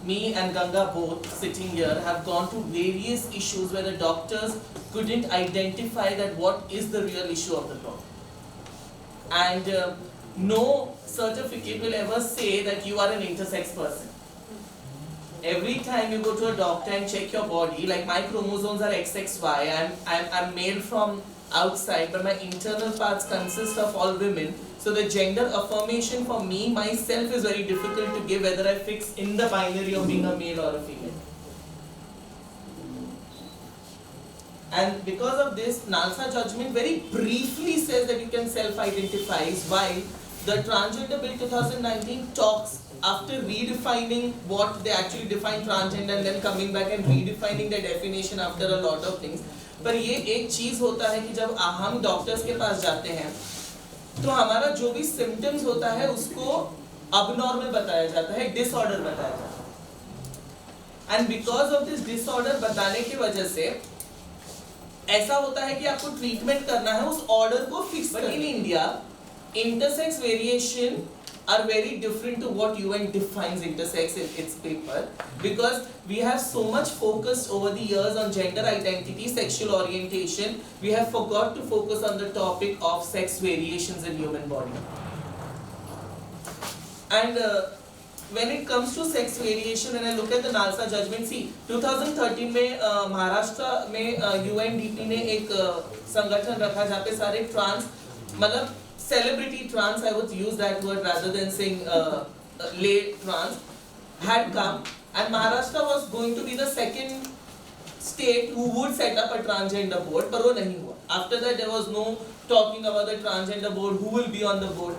me and Ganga both sitting here have gone to various issues where the doctors couldn't identify that what is the real issue of the problem. And no certificate will ever say that you are an intersex person. Every time you go to a doctor and check your body, like my chromosomes are XXY, I'm male from outside, but my internal parts consist of all women. So the gender affirmation for me, myself, is very difficult to give whether I fix in the binary of being a male or a female. And because of this, NALSA judgment very briefly says that you can self-identify, while the Transgender Bill 2019 talks after redefining what they actually define transgender and then coming back and redefining the definition after a lot of things. पर ये एक चीज होता है कि जब हम doctors के पास जाते हैं तो हमारा जो भी सिम्टम्स होता है उसको अबनॉर्मल बताया जाता है, डिसऑर्डर बताया जाता है। And because of this disorder बताने की वजह से ऐसा होता है कि आपको ट्रीटमेंट करना है उस ऑर्डर को फिक्स करना। In India intersex variation are very different to what UN defines intersex in its paper, because we have so much focused over the years on gender identity, sexual orientation, we have forgot to focus on the topic of sex variations in human body. And when it comes to sex variation, when I look at the NALSA judgment, see 2013 में महाराष्ट्र में UNDP ने एक संगठन रखा जहाँ पे सारे trans मतलब celebrity trans, I would use that word rather than saying lay trans, had come, and Maharashtra was going to be the second state who would set up a transgender board, but वो नहीं हुआ. After that there was no talking about the transgender board, who will be on the board.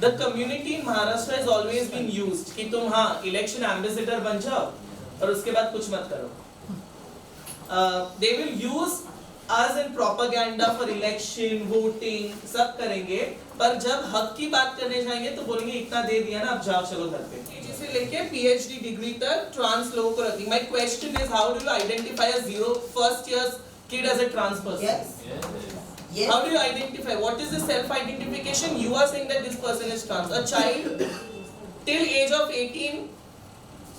The community in Maharashtra has always been used कि तुम हाँ election ambassador बन जाओ और उसके बाद कुछ मत करो. They will use as in propaganda for election, voting, सब करेंगे, पर जब हक की बात करने जाएंगे तो बोलेंगे इतना दे दिया ना, अब जाओ चलो घर पे। PG से लेके PhD डिग्री तक ट्रांस लोगों को रखेंगे। My question is, how do you identify a first year kid as a trans person? Yes. Yes. How do you identify? What is the self-identification? You are saying that this person is trans. A child till age of 18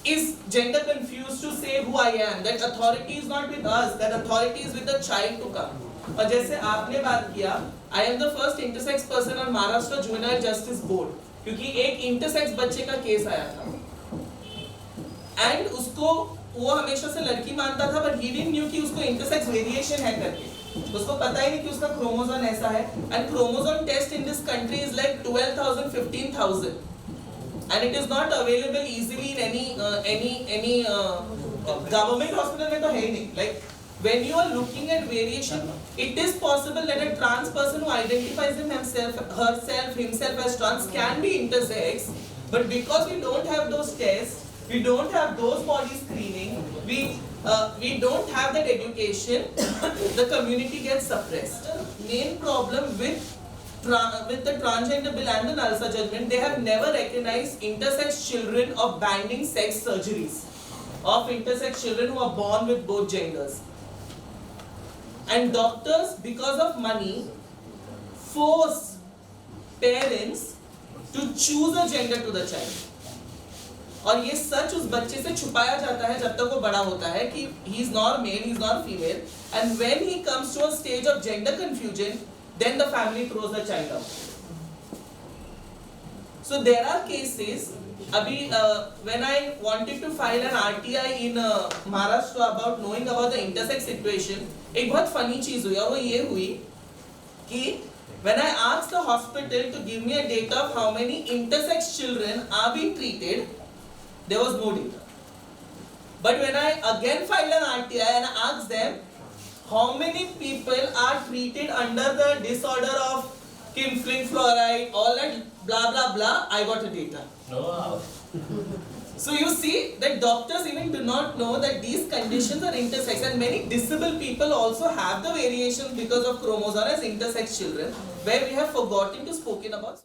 is gender confused to say who I am. That authority is not with us. That authority is with the child to come. और जैसे आपने बात किया, I am the first intersex person on Maharashtra Juvenile Justice Board, क्योंकि एक intersex बच्चे का case आया था, and उसको वो हमेशा से लड़की मानता था, but he didn't knew कि उसको intersex variation है करके, उसको पता ही नहीं कि उसका chromosome ऐसा है, and chromosome test in this country is like 12,000, 15,000. And it is not available easily in any government hospital में तो है ही नहीं. Like when you are looking at variation, it is possible that a trans person who identifies himself as trans can be intersex, but because we don't have those tests, we don't have those body screening, we don't have that education, the community gets suppressed. Main problem with the transgender bill and the NALSA judgment, they have never recognized intersex children of banding sex surgeries, of intersex children who are born with both genders. And doctors, because of money, force parents to choose a gender to the child. और ये सच उस बच्चे से छुपाया जाता है जब तक वो बड़ा होता है कि he is not male, he is not female, and when he comes to a stage of gender confusion, then the family throws the child out. So there are cases. अभी when I wanted to file an RTI in Maharashtra about knowing about the intersex situation, एक बहुत funny चीज हुई और वो ये हुई कि when I asked the hospital to give me a data of how many intersex children are being treated, there was no data. But when I again filed an RTI and I asked them how many people are treated under the disorder of Kim-Flynn fluoride, all that blah blah blah, I got the data. No. So you see that doctors even do not know that these conditions are intersex, and many disabled people also have the variation because of chromosomes as intersex children, where we have forgotten to spoken about.